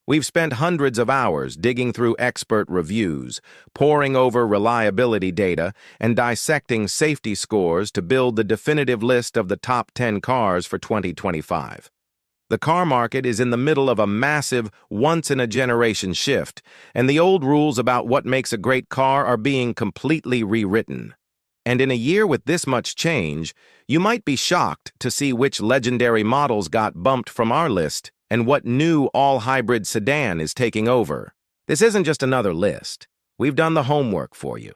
We've spent hundreds of hours digging through expert reviews, poring over reliability data, and dissecting safety scores to build the definitive list of the top 10 cars for 2025. The car market is in the middle of a massive, once-in-a-generation shift, and the old rules about what makes a great car are being completely rewritten. And in a year with this much change, you might be shocked to see which legendary models got bumped from our list and what new all-hybrid sedan is taking over. This isn't just another list. We've done the homework for you.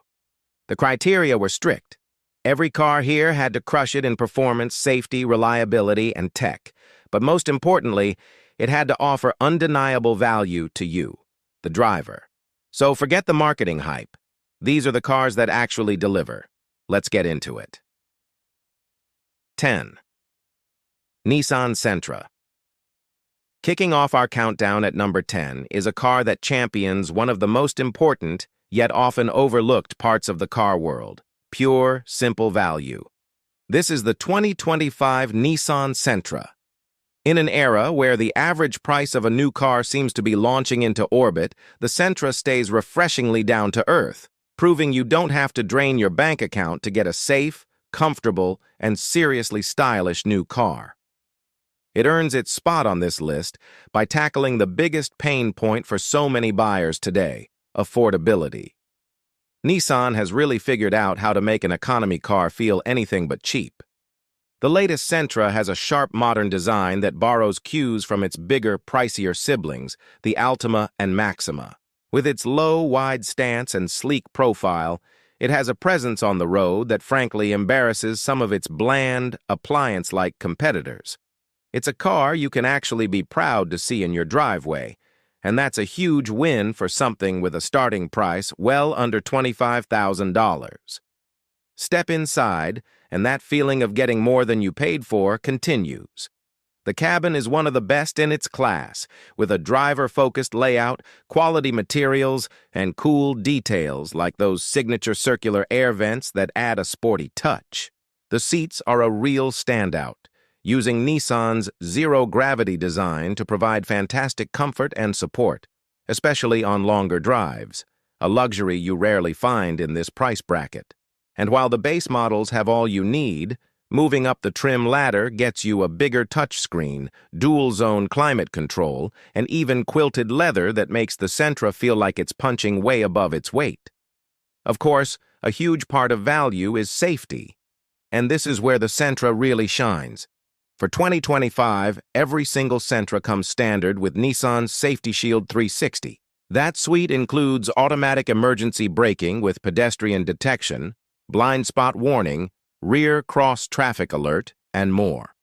The criteria were strict. Every car here had to crush it in performance, safety, reliability, and tech. But most importantly, it had to offer undeniable value to you, the driver. So forget the marketing hype. These are the cars that actually deliver. Let's get into it. 10. Nissan Sentra. Kicking off our countdown at number 10 is a car that champions one of the most important, yet often overlooked parts of the car world: pure, simple value. This is the 2025 Nissan Sentra. In an era where the average price of a new car seems to be launching into orbit, the Sentra stays refreshingly down to earth, proving you don't have to drain your bank account to get a safe, comfortable, and seriously stylish new car. It earns its spot on this list by tackling the biggest pain point for so many buyers today: affordability. Nissan has really figured out how to make an economy car feel anything but cheap. The latest Sentra has a sharp modern design that borrows cues from its bigger, pricier siblings, the Altima and Maxima. With its low, wide stance and sleek profile, it has a presence on the road that frankly embarrasses some of its bland, appliance-like competitors. It's a car you can actually be proud to see in your driveway, and that's a huge win for something with a starting price well under $25,000. Step inside, and that feeling of getting more than you paid for continues. The cabin is one of the best in its class, with a driver-focused layout, quality materials, and cool details like those signature circular air vents that add a sporty touch. The seats are a real standout, using Nissan's zero-gravity design to provide fantastic comfort and support, especially on longer drives, a luxury you rarely find in this price bracket. And while the base models have all you need, moving up the trim ladder gets you a bigger touchscreen, dual-zone climate control, and even quilted leather that makes the Sentra feel like it's punching way above its weight. Of course, a huge part of value is safety, and this is where the Sentra really shines. For 2025, every single Sentra comes standard with Nissan's Safety Shield 360. That suite includes automatic emergency braking with pedestrian detection, blind spot warning, rear cross traffic alert, and more.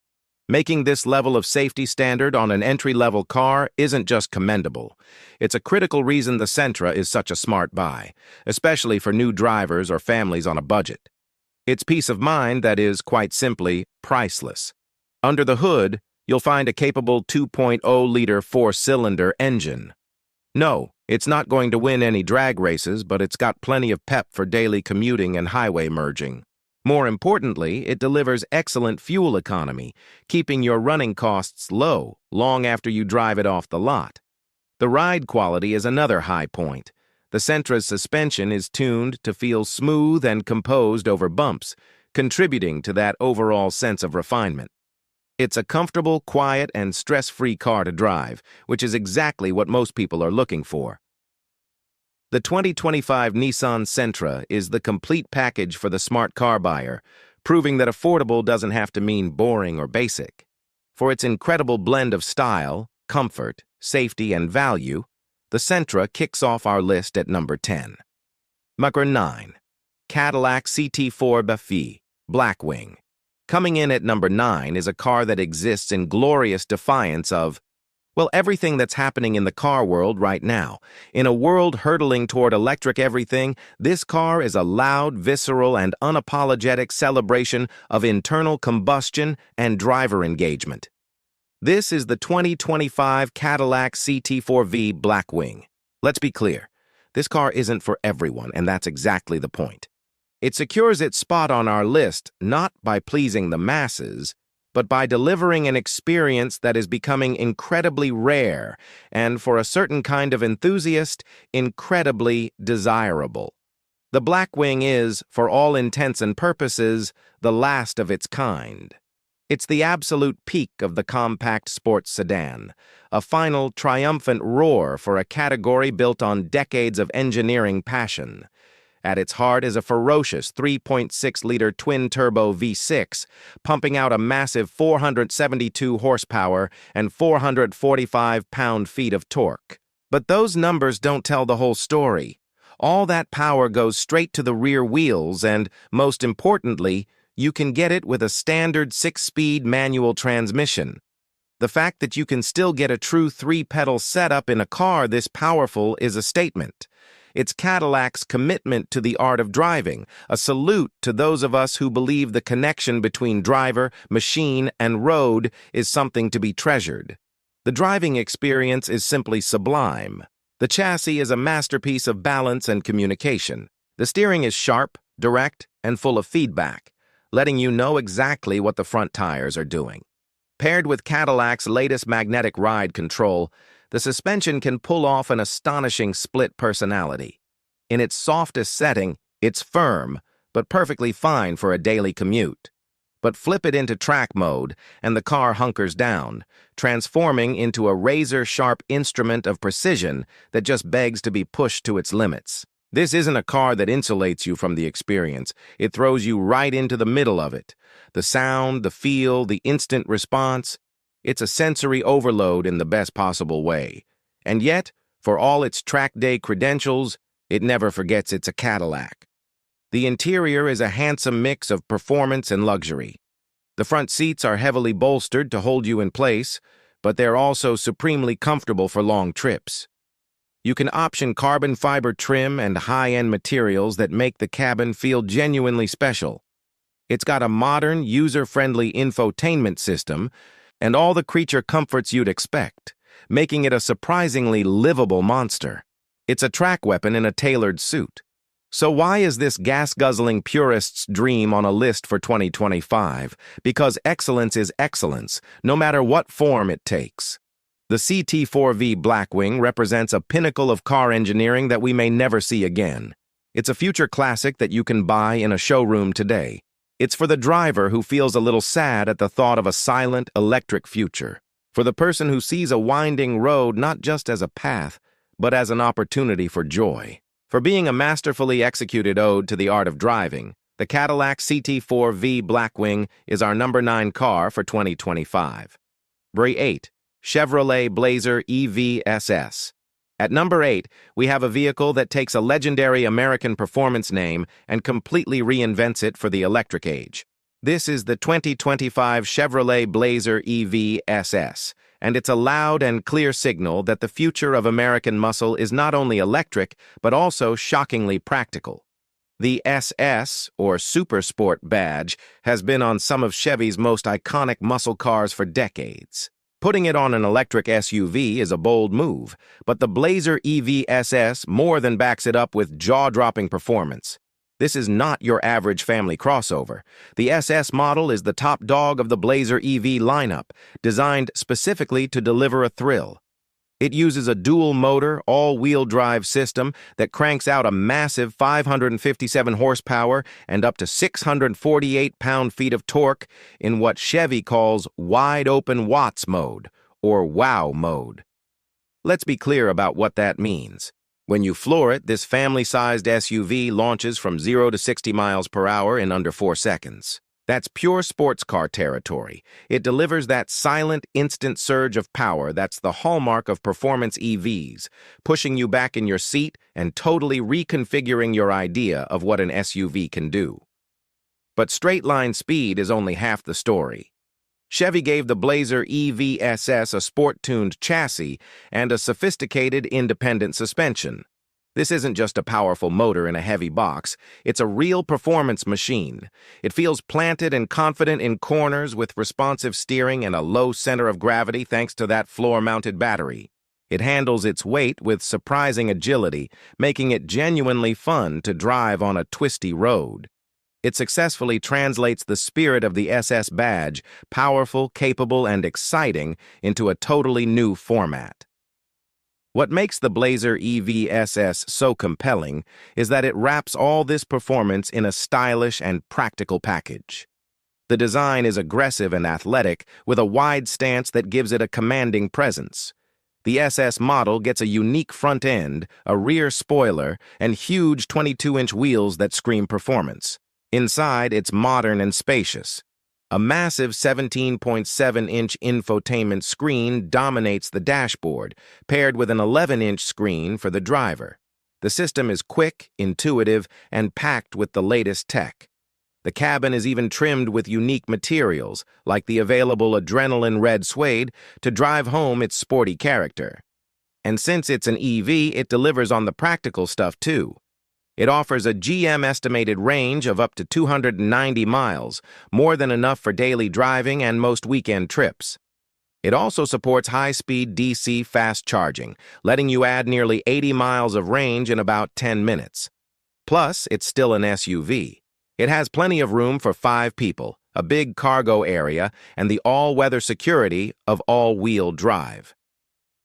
Making this level of safety standard on an entry-level car isn't just commendable. It's a critical reason the Sentra is such a smart buy, especially for new drivers or families on a budget. It's peace of mind that is, quite simply, priceless. Under the hood, you'll find a capable 2.0-liter four-cylinder engine. No, it's not going to win any drag races, but it's got plenty of pep for daily commuting and highway merging. More importantly, it delivers excellent fuel economy, keeping your running costs low long after you drive it off the lot. The ride quality is another high point. The Sentra's suspension is tuned to feel smooth and composed over bumps, contributing to that overall sense of refinement. It's a comfortable, quiet, and stress-free car to drive, which is exactly what most people are looking for. The 2025 Nissan Sentra is the complete package for the smart car buyer, proving that affordable doesn't have to mean boring or basic. For its incredible blend of style, comfort, safety, and value, the Sentra kicks off our list at number 10. Number 9. Cadillac CT4 BEFI Blackwing. Coming in at number 9 is a car that exists in glorious defiance of, well, everything that's happening in the car world right now. In a world hurtling toward electric everything, this car is a loud, visceral, and unapologetic celebration of internal combustion and driver engagement. This is the 2025 Cadillac CT4V Blackwing. Let's be clear, this car isn't for everyone, and that's exactly the point. It secures its spot on our list not by pleasing the masses, but by delivering an experience that is becoming incredibly rare and, for a certain kind of enthusiast, incredibly desirable. The Blackwing is, for all intents and purposes, the last of its kind. It's the absolute peak of the compact sports sedan, a final triumphant roar for a category built on decades of engineering passion. At its heart is a ferocious 3.6-liter twin-turbo V6, pumping out a massive 472 horsepower and 445 pound-feet of torque. But those numbers don't tell the whole story. All that power goes straight to the rear wheels and, most importantly, you can get it with a standard 6-speed manual transmission. The fact that you can still get a true 3-pedal setup in a car this powerful is a statement. It's Cadillac's commitment to the art of driving, a salute to those of us who believe the connection between driver, machine, and road is something to be treasured. The driving experience is simply sublime. The chassis is a masterpiece of balance and communication. The steering is sharp, direct, and full of feedback, letting you know exactly what the front tires are doing. Paired with Cadillac's latest magnetic ride control, the suspension can pull off an astonishing split personality. In its softest setting, it's firm, but perfectly fine for a daily commute. But flip it into track mode, and the car hunkers down, transforming into a razor-sharp instrument of precision that just begs to be pushed to its limits. This isn't a car that insulates you from the experience. It throws you right into the middle of it. The sound, the feel, the instant response. It's a sensory overload in the best possible way. And yet, for all its track day credentials, it never forgets it's a Cadillac. The interior is a handsome mix of performance and luxury. The front seats are heavily bolstered to hold you in place, but they're also supremely comfortable for long trips. You can option carbon fiber trim and high-end materials that make the cabin feel genuinely special. It's got a modern, user-friendly infotainment system and all the creature comforts you'd expect, making it a surprisingly livable monster. It's a track weapon in a tailored suit. So why is this gas-guzzling purist's dream on a list for 2025? Because excellence is excellence, no matter what form it takes. The CT4V Blackwing represents a pinnacle of car engineering that we may never see again. It's a future classic that you can buy in a showroom today. It's for the driver who feels a little sad at the thought of a silent, electric future. For the person who sees a winding road not just as a path, but as an opportunity for joy. For being a masterfully executed ode to the art of driving, the Cadillac CT4V Blackwing is our number 9 car for 2025. Bray 8. Chevrolet Blazer EV SS. At number 8, we have a vehicle that takes a legendary American performance name and completely reinvents it for the electric age. This is the 2025 Chevrolet Blazer EV SS, and it's a loud and clear signal that the future of American muscle is not only electric, but also shockingly practical. The SS, or Super Sport badge, has been on some of Chevy's most iconic muscle cars for decades. Putting it on an electric SUV is a bold move, but the Blazer EV SS more than backs it up with jaw-dropping performance. This is not your average family crossover. The SS model is the top dog of the Blazer EV lineup, designed specifically to deliver a thrill. It uses a dual-motor, all-wheel drive system that cranks out a massive 557 horsepower and up to 648 pound-feet of torque in what Chevy calls wide-open Watts mode, or WOW mode. Let's be clear about what that means. When you floor it, this family-sized SUV launches from 0 to 60 miles per hour in under 4 seconds. That's pure sports car territory. It delivers that silent, instant surge of power that's the hallmark of performance EVs, pushing you back in your seat and totally reconfiguring your idea of what an SUV can do. But straight-line speed is only half the story. Chevy gave the Blazer EV SS a sport-tuned chassis and a sophisticated independent suspension. This isn't just a powerful motor in a heavy box, it's a real performance machine. It feels planted and confident in corners with responsive steering and a low center of gravity thanks to that floor-mounted battery. It handles its weight with surprising agility, making it genuinely fun to drive on a twisty road. It successfully translates the spirit of the SS badge, powerful, capable, and exciting, into a totally new format. What makes the Blazer EV SS so compelling is that it wraps all this performance in a stylish and practical package. The design is aggressive and athletic, with a wide stance that gives it a commanding presence. The SS model gets a unique front end, a rear spoiler, and huge 22-inch wheels that scream performance. Inside, it's modern and spacious. A massive 17.7-inch infotainment screen dominates the dashboard, paired with an 11-inch screen for the driver. The system is quick, intuitive, and packed with the latest tech. The cabin is even trimmed with unique materials, like the available adrenaline red suede, to drive home its sporty character. And since it's an EV, it delivers on the practical stuff too. It offers a GM estimated range of up to 290 miles, more than enough for daily driving and most weekend trips. It also supports high-speed DC fast charging, letting you add nearly 80 miles of range in about 10 minutes. Plus, it's still an SUV. It has plenty of room for 5 people, a big cargo area, and the all-weather security of all-wheel drive.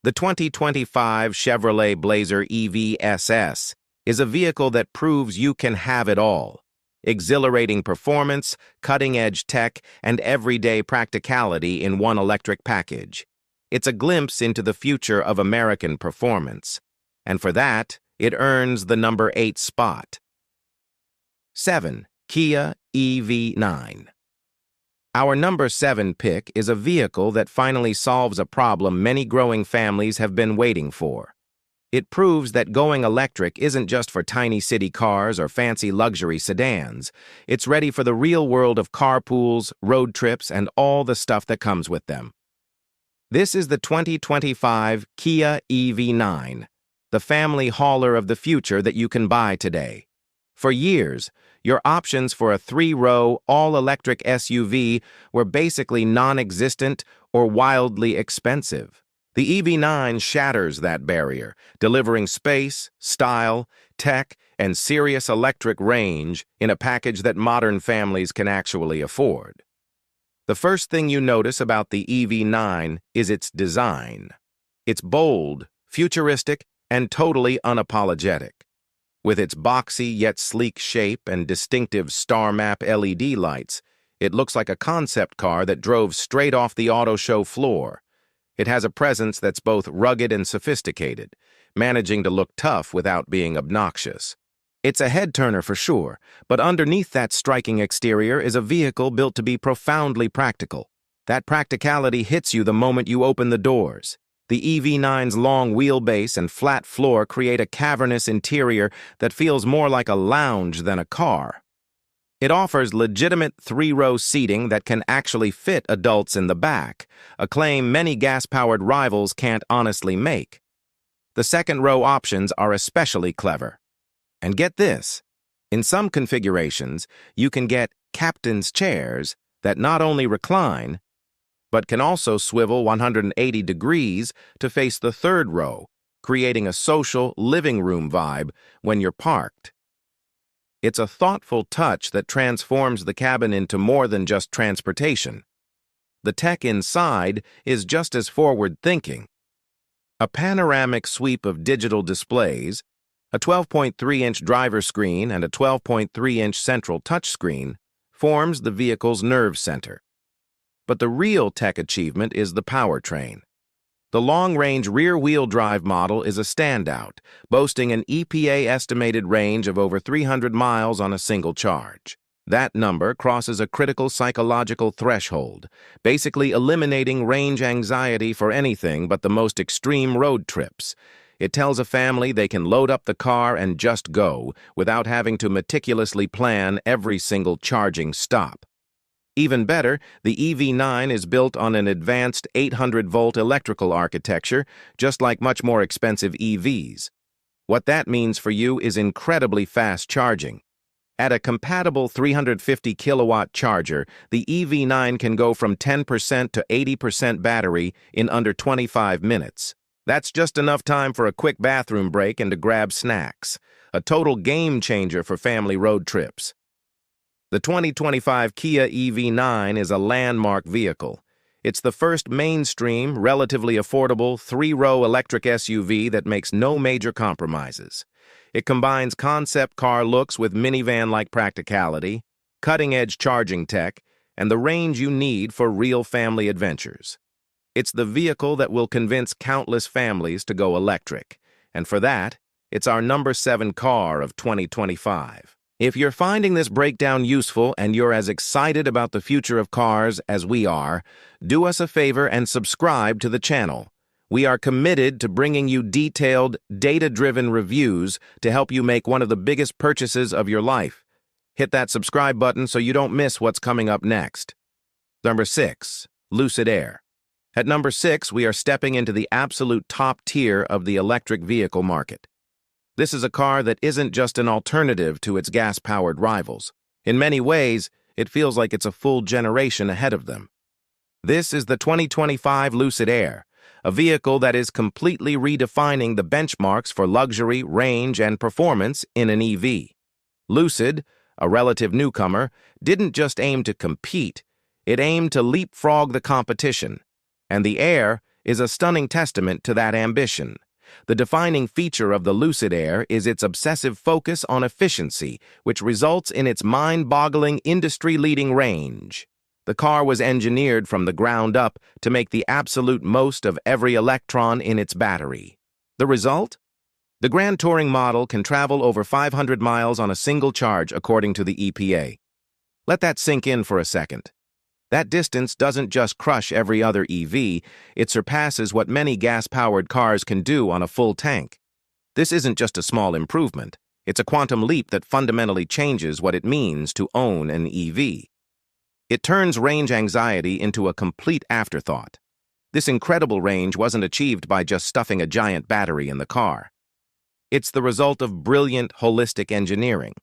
The 2025 Chevrolet Blazer EV SS is a vehicle that proves you can have it all. Exhilarating performance, cutting-edge tech, and everyday practicality in one electric package. It's a glimpse into the future of American performance. And for that, it earns the number 8 spot. 7. Kia EV9. Our number 7 pick is a vehicle that finally solves a problem many growing families have been waiting for. It proves that going electric isn't just for tiny city cars or fancy luxury sedans. It's ready for the real world of carpools, road trips, and all the stuff that comes with them. This is the 2025 Kia EV9, the family hauler of the future that you can buy today. For years, your options for a 3-row, all-electric SUV were basically non-existent or wildly expensive. The EV9 shatters that barrier, delivering space, style, tech, and serious electric range in a package that modern families can actually afford. The first thing you notice about the EV9 is its design. It's bold, futuristic, and totally unapologetic. With its boxy yet sleek shape and distinctive star map LED lights, it looks like a concept car that drove straight off the auto show floor. It has a presence that's both rugged and sophisticated, managing to look tough without being obnoxious. It's a head-turner for sure, but underneath that striking exterior is a vehicle built to be profoundly practical. That practicality hits you the moment you open the doors. The EV9's long wheelbase and flat floor create a cavernous interior that feels more like a lounge than a car. It offers legitimate 3-row seating that can actually fit adults in the back, a claim many gas-powered rivals can't honestly make. The second-row options are especially clever. And get this, in some configurations, you can get captain's chairs that not only recline, but can also swivel 180 degrees to face the third row, creating a social living room vibe when you're parked. It's a thoughtful touch that transforms the cabin into more than just transportation. The tech inside is just as forward-thinking. A panoramic sweep of digital displays, a 12.3-inch driver screen and a 12.3-inch central touchscreen forms the vehicle's nerve center. But the real tech achievement is the powertrain. The long-range rear-wheel drive model is a standout, boasting an EPA-estimated range of over 300 miles on a single charge. That number crosses a critical psychological threshold, basically eliminating range anxiety for anything but the most extreme road trips. It tells a family they can load up the car and just go, without having to meticulously plan every single charging stop. Even better, the EV9 is built on an advanced 800-volt electrical architecture, just like much more expensive EVs. What that means for you is incredibly fast charging. At a compatible 350-kilowatt charger, the EV9 can go from 10% to 80% battery in under 25 minutes. That's just enough time for a quick bathroom break and to grab snacks. A total game changer for family road trips. The 2025 Kia EV9 is a landmark vehicle. It's the first mainstream, relatively affordable, three-row electric SUV that makes no major compromises. It combines concept car looks with minivan-like practicality, cutting-edge charging tech, and the range you need for real family adventures. It's the vehicle that will convince countless families to go electric, and for that, it's our number 7 car of 2025. If you're finding this breakdown useful and you're as excited about the future of cars as we are, do us a favor and subscribe to the channel. We are committed to bringing you detailed, data-driven reviews to help you make one of the biggest purchases of your life. Hit that subscribe button so you don't miss what's coming up next. Number 6. Lucid Air. At number 6, we are stepping into the absolute top tier of the electric vehicle market. This is a car that isn't just an alternative to its gas-powered rivals. In many ways, it feels like it's a full generation ahead of them. This is the 2025 Lucid Air, a vehicle that is completely redefining the benchmarks for luxury, range, and performance in an EV. Lucid, a relative newcomer, didn't just aim to compete, it aimed to leapfrog the competition. And the Air is a stunning testament to that ambition. The defining feature of the Lucid Air is its obsessive focus on efficiency, which results in its mind-boggling, industry-leading range. The car was engineered from the ground up to make the absolute most of every electron in its battery. The result? The Grand Touring model can travel over 500 miles on a single charge, according to the EPA. Let that sink in for a second. That distance doesn't just crush every other EV, it surpasses what many gas-powered cars can do on a full tank. This isn't just a small improvement, it's a quantum leap that fundamentally changes what it means to own an EV. It turns range anxiety into a complete afterthought. This incredible range wasn't achieved by just stuffing a giant battery in the car. It's the result of brilliant, holistic engineering.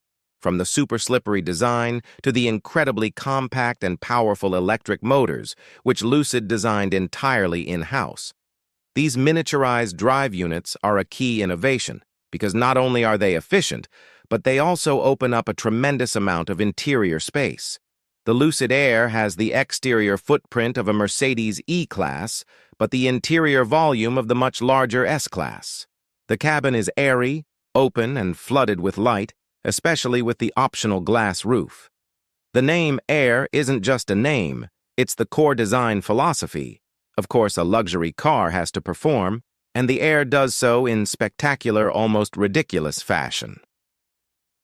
From the super slippery design to the incredibly compact and powerful electric motors, which Lucid designed entirely in-house. These miniaturized drive units are a key innovation, because not only are they efficient, but they also open up a tremendous amount of interior space. The Lucid Air has the exterior footprint of a Mercedes E-Class, but the interior volume of the much larger S-Class. The cabin is airy, open, and flooded with light, especially with the optional glass roof. The name Air isn't just a name, it's the core design philosophy. Of course, a luxury car has to perform, and the Air does so in spectacular, almost ridiculous fashion.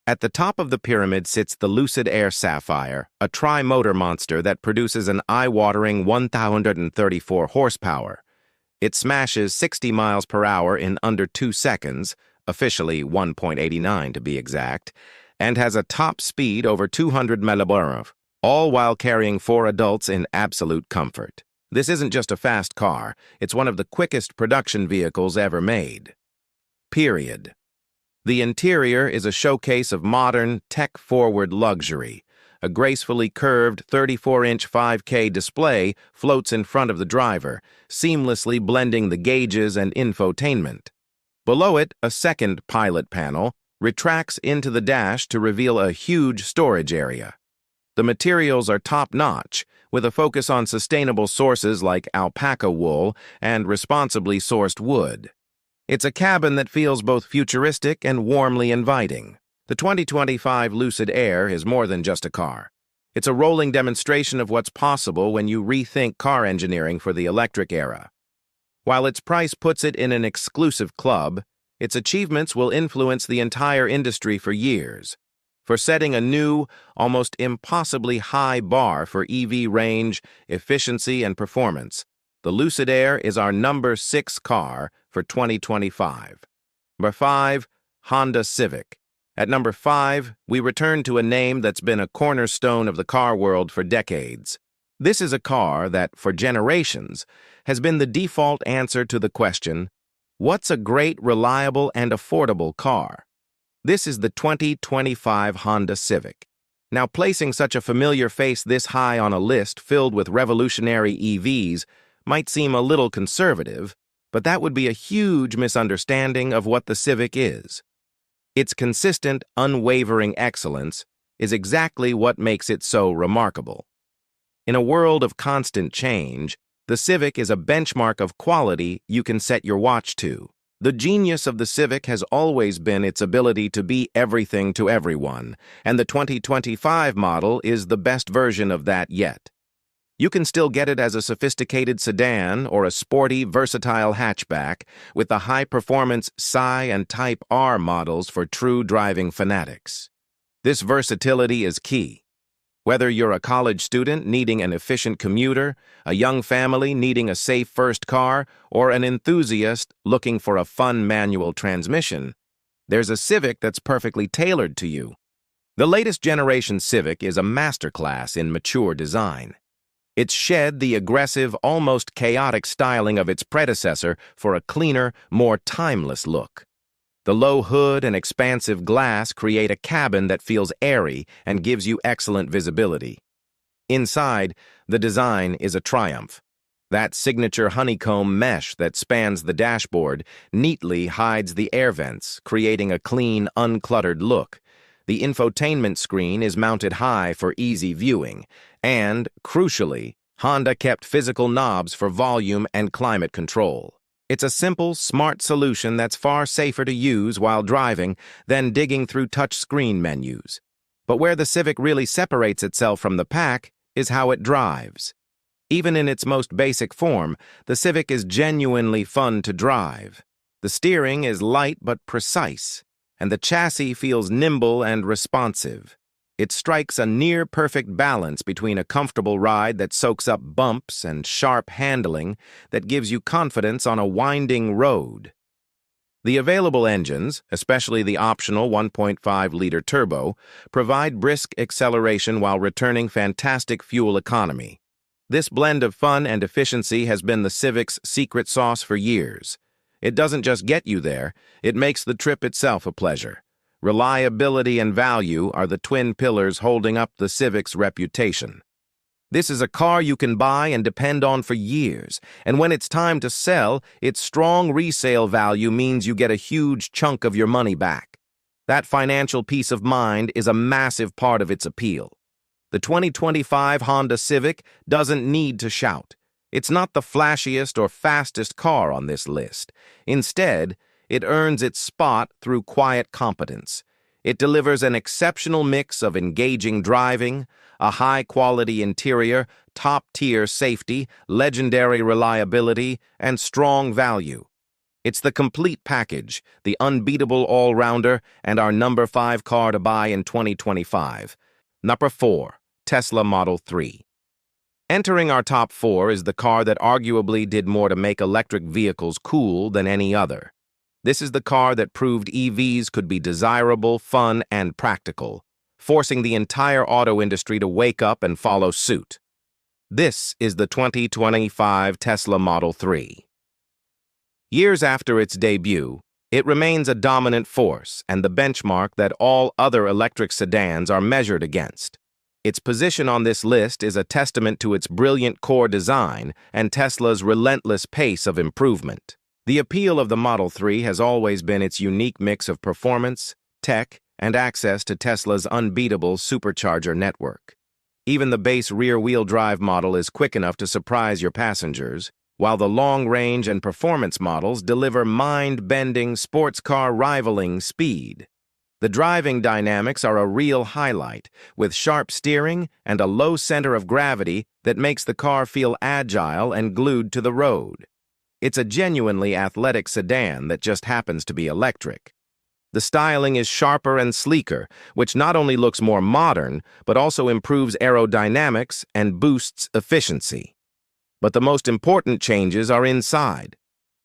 At the top of the pyramid sits the Lucid Air Sapphire, a tri-motor monster that produces an eye-watering 1,034 horsepower. It smashes 60 miles per hour in under 2 seconds, officially 1.89 to be exact, and has a top speed over 200 mph, all while carrying 4 adults in absolute comfort. This isn't just a fast car, it's one of the quickest production vehicles ever made. Period. The interior is a showcase of modern, tech-forward luxury. A gracefully curved 34-inch 5K display floats in front of the driver, seamlessly blending the gauges and infotainment. Below it, a second pilot panel retracts into the dash to reveal a huge storage area. The materials are top-notch, with a focus on sustainable sources like alpaca wool and responsibly sourced wood. It's a cabin that feels both futuristic and warmly inviting. The 2025 Lucid Air is more than just a car. It's a rolling demonstration of what's possible when you rethink car engineering for the electric era. While its price puts it in an exclusive club, its achievements will influence the entire industry for years. For setting a new, almost impossibly high bar for EV range, efficiency, and performance, the Lucid Air is our number 6 car for 2025. Number 5, Honda Civic. At number 5, we return to a name that's been a cornerstone of the car world for decades. This is a car that, for generations, has been the default answer to the question, what's a great, reliable, and affordable car? This is the 2025 Honda Civic. Now, placing such a familiar face this high on a list filled with revolutionary EVs might seem a little conservative, but that would be a huge misunderstanding of what the Civic is. Its consistent, unwavering excellence is exactly what makes it so remarkable. In a world of constant change, the Civic is a benchmark of quality you can set your watch to. The genius of the Civic has always been its ability to be everything to everyone, and the 2025 model is the best version of that yet. You can still get it as a sophisticated sedan or a sporty, versatile hatchback with the high-performance Psi and Type R models for true driving fanatics. This versatility is key. Whether you're a college student needing an efficient commuter, a young family needing a safe first car, or an enthusiast looking for a fun manual transmission, there's a Civic that's perfectly tailored to you. The latest generation Civic is a masterclass in mature design. It's shed the aggressive, almost chaotic styling of its predecessor for a cleaner, more timeless look. The low hood and expansive glass create a cabin that feels airy and gives you excellent visibility. Inside, the design is a triumph. That signature honeycomb mesh that spans the dashboard neatly hides the air vents, creating a clean, uncluttered look. The infotainment screen is mounted high for easy viewing, and, crucially, Honda kept physical knobs for volume and climate control. It's a simple, smart solution that's far safer to use while driving than digging through touch-screen menus. But where the Civic really separates itself from the pack is how it drives. Even in its most basic form, the Civic is genuinely fun to drive. The steering is light but precise, and the chassis feels nimble and responsive. It strikes a near-perfect balance between a comfortable ride that soaks up bumps and sharp handling that gives you confidence on a winding road. The available engines, especially the optional 1.5-liter turbo, provide brisk acceleration while returning fantastic fuel economy. This blend of fun and efficiency has been the Civic's secret sauce for years. It doesn't just get you there, it makes the trip itself a pleasure. Reliability and value are the twin pillars holding up the Civic's reputation. This is a car you can buy and depend on for years, and when it's time to sell, its strong resale value means you get a huge chunk of your money back. That financial peace of mind is a massive part of its appeal. The 2025 Honda Civic doesn't need to shout. It's not the flashiest or fastest car on this list. Instead, it earns its spot through quiet competence. It delivers an exceptional mix of engaging driving, a high-quality interior, top-tier safety, legendary reliability, and strong value. It's the complete package, the unbeatable all-rounder, and our number 5 car to buy in 2025. Number 4, Tesla Model 3. Entering our top 4 is the car that arguably did more to make electric vehicles cool than any other. This is the car that proved EVs could be desirable, fun, and practical, forcing the entire auto industry to wake up and follow suit. This is the 2025 Tesla Model 3. Years after its debut, it remains a dominant force and the benchmark that all other electric sedans are measured against. Its position on this list is a testament to its brilliant core design and Tesla's relentless pace of improvement. The appeal of the Model 3 has always been its unique mix of performance, tech, and access to Tesla's unbeatable supercharger network. Even the base rear-wheel drive model is quick enough to surprise your passengers, while the long-range and performance models deliver mind-bending sports car rivaling speed. The driving dynamics are a real highlight, with sharp steering and a low center of gravity that makes the car feel agile and glued to the road. It's a genuinely athletic sedan that just happens to be electric. The styling is sharper and sleeker, which not only looks more modern, but also improves aerodynamics and boosts efficiency. But the most important changes are inside.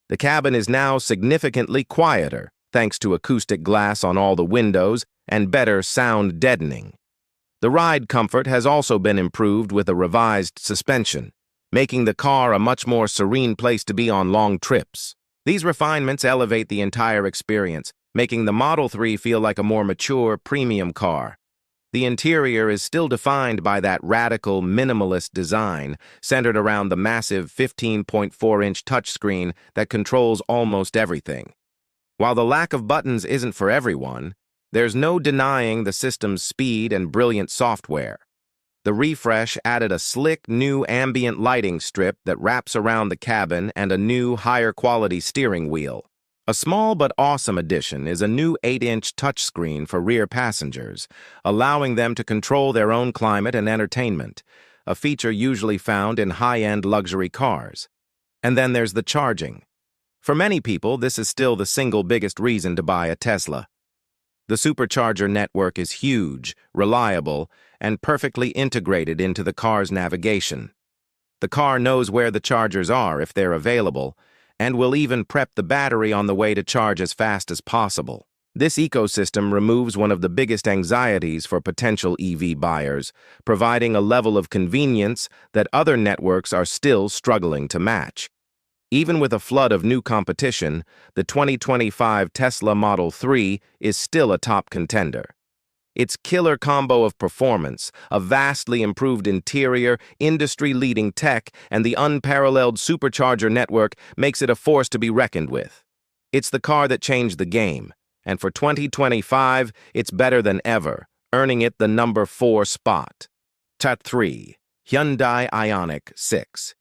The cabin is now significantly quieter, thanks to acoustic glass on all the windows and better sound deadening. The ride comfort has also been improved with a revised suspension, making the car a much more serene place to be on long trips. These refinements elevate the entire experience, making the Model 3 feel like a more mature, premium car. The interior is still defined by that radical, minimalist design, centered around the massive 15.4-inch touchscreen that controls almost everything. While the lack of buttons isn't for everyone, There's no denying the system's speed and brilliant software. The refresh added a slick new ambient lighting strip that wraps around the cabin and a new, higher-quality steering wheel. A small but awesome addition is a new 8-inch touchscreen for rear passengers, allowing them to control their own climate and entertainment, a feature usually found in high-end luxury cars. And then there's the charging. For many people, this is still the single biggest reason to buy a Tesla. The supercharger network is huge, reliable, and perfectly integrated into the car's navigation. The car knows where the chargers are if they're available, and will even prep the battery on the way to charge as fast as possible. This ecosystem removes one of the biggest anxieties for potential EV buyers, providing a level of convenience that other networks are still struggling to match. Even with a flood of new competition, the 2025 Tesla Model 3 is still a top contender. Its killer combo of performance, a vastly improved interior, industry-leading tech, and the unparalleled supercharger network makes it a force to be reckoned with. It's the car that changed the game, and for 2025, it's better than ever, earning it the number 4 spot. Top 3. Hyundai Ioniq 6.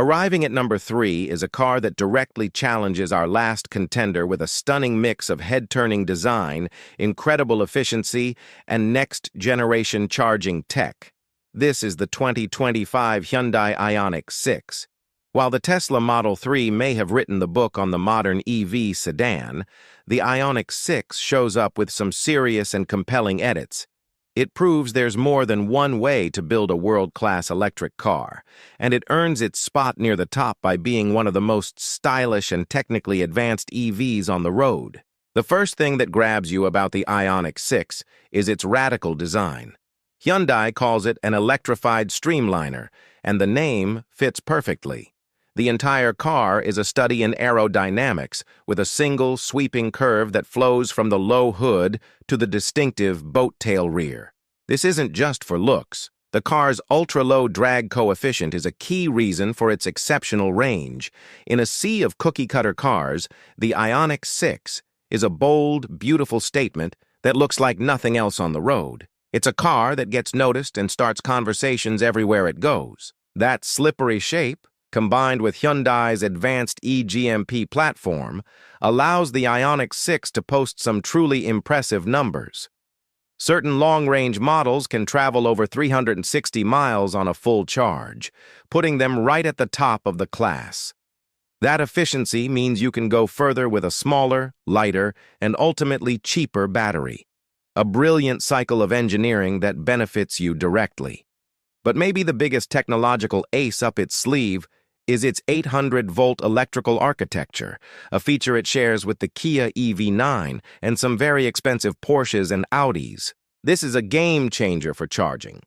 Arriving at number 3 is a car that directly challenges our last contender with a stunning mix of head-turning design, incredible efficiency, and next-generation charging tech. This is the 2025 Hyundai Ioniq 6. While the Tesla Model 3 may have written the book on the modern EV sedan, the Ioniq 6 shows up with some serious and compelling edits. It proves there's more than one way to build a world-class electric car, and it earns its spot near the top by being one of the most stylish and technically advanced EVs on the road. The first thing that grabs you about the Ioniq 6 is its radical design. Hyundai calls it an electrified streamliner, and the name fits perfectly. The entire car is a study in aerodynamics, with a single sweeping curve that flows from the low hood to the distinctive boat-tail rear. This isn't just for looks. The car's ultra-low drag coefficient is a key reason for its exceptional range. In a sea of cookie-cutter cars, the Ioniq 6 is a bold, beautiful statement that looks like nothing else on the road. It's a car that gets noticed and starts conversations everywhere it goes. That slippery shape, combined with Hyundai's advanced eGMP platform, allows the Ioniq 6 to post some truly impressive numbers. Certain long-range models can travel over 360 miles on a full charge, putting them right at the top of the class. That efficiency means you can go further with a smaller, lighter, and ultimately cheaper battery. A brilliant cycle of engineering that benefits you directly. But maybe the biggest technological ace up its sleeve is its 800-volt electrical architecture, a feature it shares with the Kia EV9 and some very expensive Porsches and Audis. This is a game changer for charging.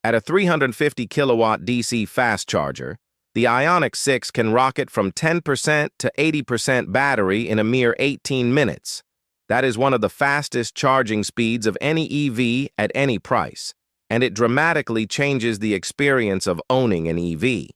At a 350-kilowatt DC fast charger, the Ioniq 6 can rocket from 10% to 80% battery in a mere 18 minutes. That is one of the fastest charging speeds of any EV at any price, and it dramatically changes the experience of owning an EV.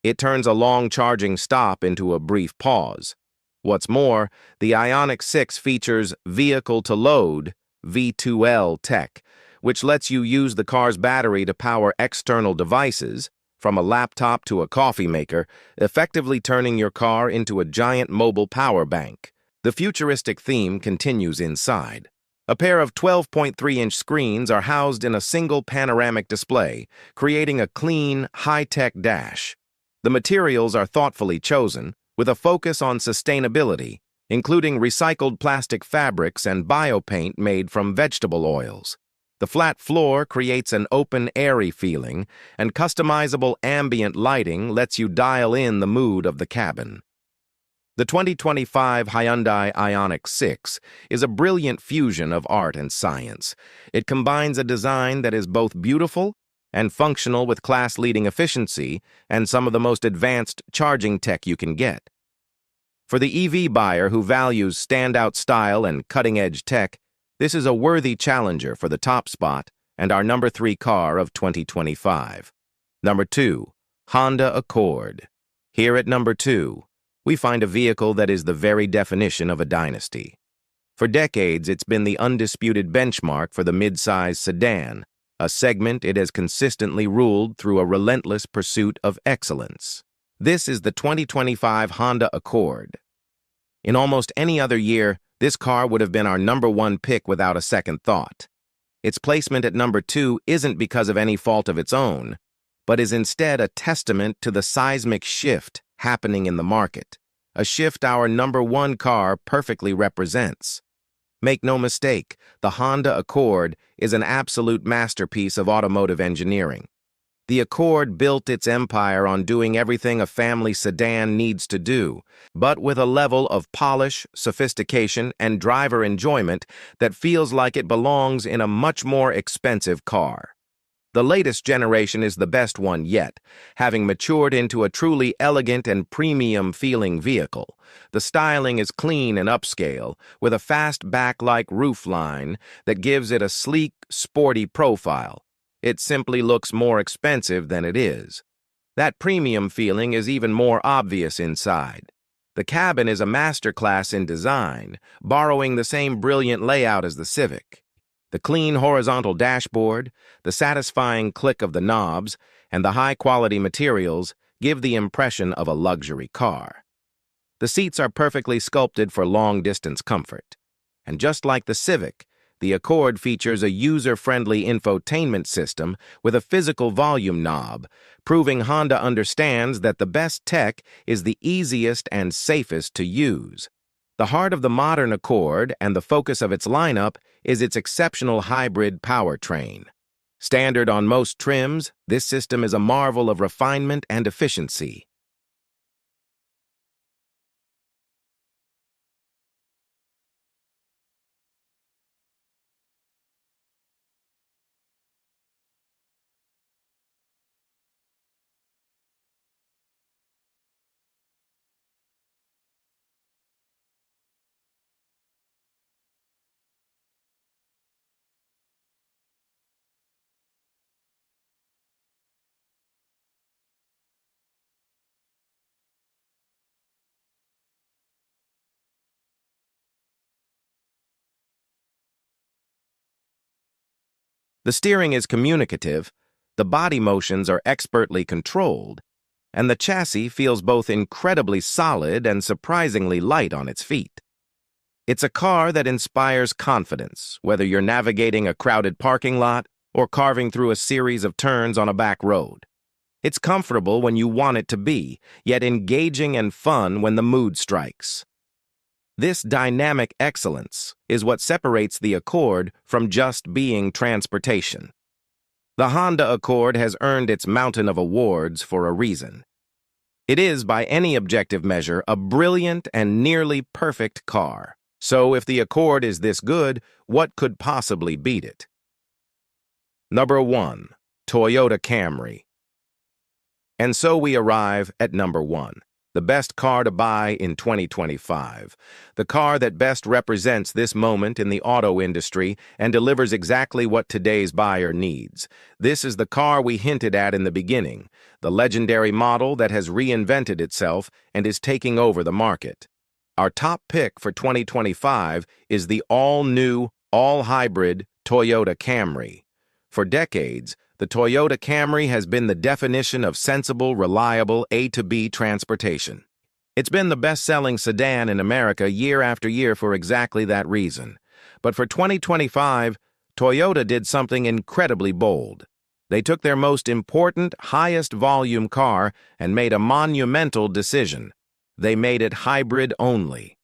It turns a long charging stop into a brief pause. What's more, the Ioniq 6 features vehicle-to-load (V2L) tech, which lets you use the car's battery to power external devices, from a laptop to a coffee maker, effectively turning your car into a giant mobile power bank. The futuristic theme continues inside. A pair of 12.3-inch screens are housed in a single panoramic display, creating a clean, high-tech dash. The materials are thoughtfully chosen, with a focus on sustainability, including recycled plastic fabrics and biopaint made from vegetable oils. The flat floor creates an open, airy feeling, and customizable ambient lighting lets you dial in the mood of the cabin. The 2025 Hyundai Ioniq 6 is a brilliant fusion of art and science. It combines a design that is both beautiful and functional with class-leading efficiency and some of the most advanced charging tech you can get. For the EV buyer who values standout style and cutting-edge tech, this is a worthy challenger for the top spot and our number 3 car of 2025. Number 2, Honda Accord. Here at number 2, we find a vehicle that is the very definition of a dynasty. For decades, it's been the undisputed benchmark for the mid-size sedan, a segment it has consistently ruled through a relentless pursuit of excellence. This is the 2025 Honda Accord. In almost any other year, this car would have been our #1 pick without a second thought. Its placement at #2 isn't because of any fault of its own, but is instead a testament to the seismic shift happening in the market, a shift our #1 car perfectly represents. Make no mistake, the Honda Accord is an absolute masterpiece of automotive engineering. The Accord built its empire on doing everything a family sedan needs to do, but with a level of polish, sophistication, and driver enjoyment that feels like it belongs in a much more expensive car. The latest generation is the best one yet, having matured into a truly elegant and premium-feeling vehicle. The styling is clean and upscale, with a fast back-like roofline that gives it a sleek, sporty profile. It simply looks more expensive than it is. That premium feeling is even more obvious inside. The cabin is a masterclass in design, borrowing the same brilliant layout as the Civic. The clean horizontal dashboard, the satisfying click of the knobs, and the high-quality materials give the impression of a luxury car. The seats are perfectly sculpted for long-distance comfort. And just like the Civic, the Accord features a user-friendly infotainment system with a physical volume knob, proving Honda understands that the best tech is the easiest and safest to use. The heart of the modern Accord and the focus of its lineup is its exceptional hybrid powertrain. Standard on most trims, this system is a marvel of refinement and efficiency. The steering is communicative, the body motions are expertly controlled, and the chassis feels both incredibly solid and surprisingly light on its feet. It's a car that inspires confidence, whether you're navigating a crowded parking lot or carving through a series of turns on a back road. It's comfortable when you want it to be, yet engaging and fun when the mood strikes. This dynamic excellence is what separates the Accord from just being transportation. The Honda Accord has earned its mountain of awards for a reason. It is, by any objective measure, a brilliant and nearly perfect car. So if the Accord is this good, what could possibly beat it? #1. Toyota Camry. And so we arrive at #1. The best car to buy in 2025. The car that best represents this moment in the auto industry and delivers exactly what today's buyer needs. This is the car we hinted at in the beginning, the legendary model that has reinvented itself and is taking over the market. Our top pick for 2025 is the all-new, all-hybrid Toyota Camry. For decades, the Toyota Camry has been the definition of sensible, reliable A to B transportation. It's been the best-selling sedan in America year after year for exactly that reason. But for 2025, Toyota did something incredibly bold. They took their most important, highest-volume car and made a monumental decision. They made it hybrid only.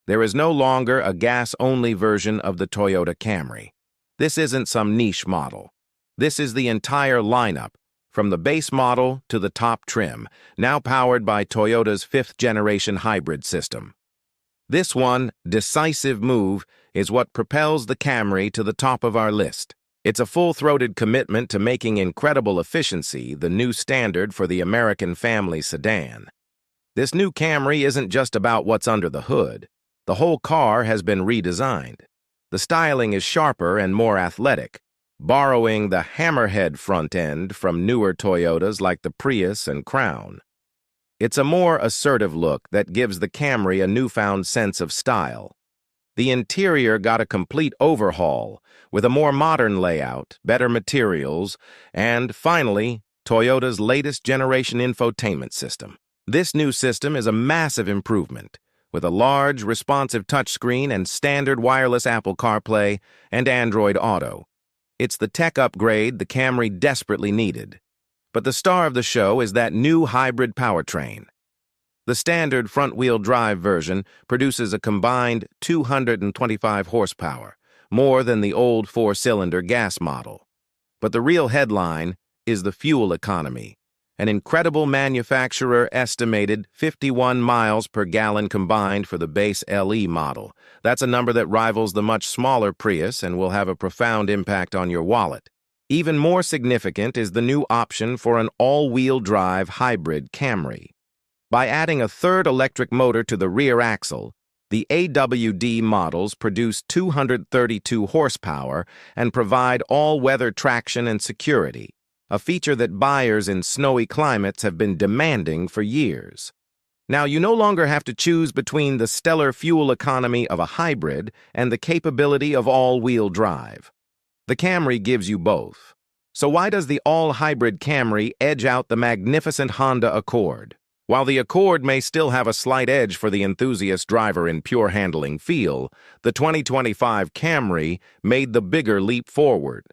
There is no longer a gas-only version of the Toyota Camry. This isn't some niche model. This is the entire lineup, from the base model to the top trim, now powered by Toyota's fifth-generation hybrid system. This one, decisive move, is what propels the Camry to the top of our list. It's a full-throated commitment to making incredible efficiency the new standard for the American family sedan. This new Camry isn't just about what's under the hood. The whole car has been redesigned. The styling is sharper and more athletic, borrowing the hammerhead front end from newer Toyotas like the Prius and Crown. It's a more assertive look that gives the Camry a newfound sense of style. The interior got a complete overhaul, with a more modern layout, better materials, and, finally, Toyota's latest generation infotainment system. This new system is a massive improvement, with a large, responsive touchscreen and standard wireless Apple CarPlay and Android Auto. It's the tech upgrade the Camry desperately needed. But the star of the show is that new hybrid powertrain. The standard front-wheel drive version produces a combined 225 horsepower, more than the old four-cylinder gas model. But the real headline is the fuel economy. An incredible manufacturer estimated 51 miles per gallon combined for the base LE model. That's a number that rivals the much smaller Prius and will have a profound impact on your wallet. Even more significant is the new option for an all-wheel drive hybrid Camry. By adding a third electric motor to the rear axle, the AWD models produce 232 horsepower and provide all-weather traction and security, a feature that buyers in snowy climates have been demanding for years. Now, you no longer have to choose between the stellar fuel economy of a hybrid and the capability of all-wheel drive. The Camry gives you both. So why does the all-hybrid Camry edge out the magnificent Honda Accord? While the Accord may still have a slight edge for the enthusiast driver in pure handling feel, the 2025 Camry made the bigger leap forward.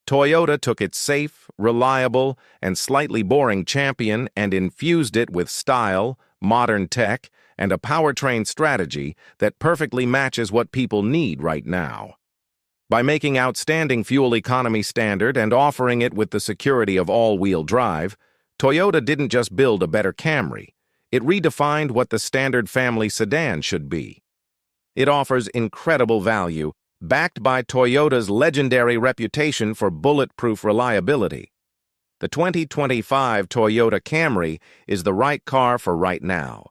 Toyota took its safe, reliable, and slightly boring Champion and infused it with style, modern tech, and a powertrain strategy that perfectly matches what people need right now. By making outstanding fuel economy standard and offering it with the security of all-wheel drive, Toyota didn't just build a better Camry, it redefined what the standard family sedan should be. It offers incredible value, backed by Toyota's legendary reputation for bulletproof reliability. The 2025 Toyota Camry is the right car for right now.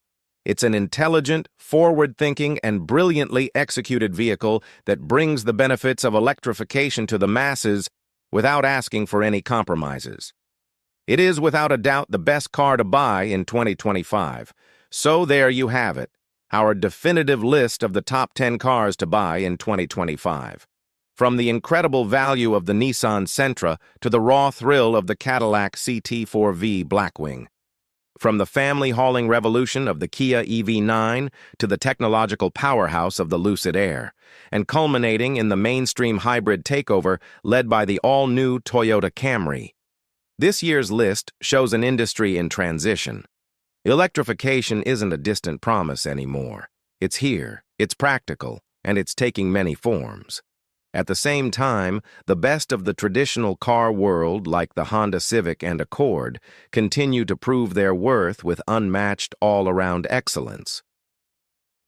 It's an intelligent, forward-thinking, and brilliantly executed vehicle that brings the benefits of electrification to the masses without asking for any compromises. It is without a doubt the best car to buy in 2025. So there you have it, our definitive list of the top 10 cars to buy in 2025. From the incredible value of the Nissan Sentra to the raw thrill of the Cadillac CT4V Blackwing. From the family-hauling revolution of the Kia EV9 to the technological powerhouse of the Lucid Air, and culminating in the mainstream hybrid takeover led by the all-new Toyota Camry. This year's list shows an industry in transition. Electrification isn't a distant promise anymore. It's here, it's practical, and it's taking many forms. At the same time, the best of the traditional car world, like the Honda Civic and Accord, continue to prove their worth with unmatched all-around excellence.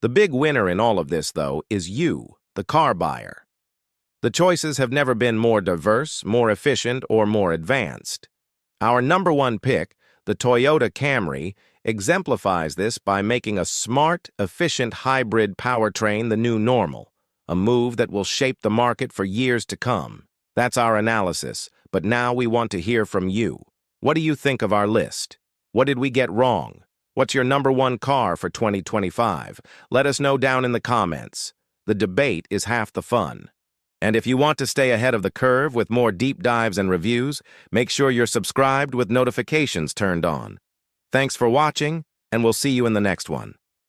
The big winner in all of this, though, is you, the car buyer. The choices have never been more diverse, more efficient, or more advanced. Our number one pick, the Toyota Camry, exemplifies this by making a smart, efficient hybrid powertrain the new normal, a move that will shape the market for years to come. That's our analysis, but now we want to hear from you. What do you think of our list? What did we get wrong? What's your number one car for 2025? Let us know down in the comments. The debate is half the fun. And if you want to stay ahead of the curve with more deep dives and reviews, make sure you're subscribed with notifications turned on. Thanks for watching, and we'll see you in the next one.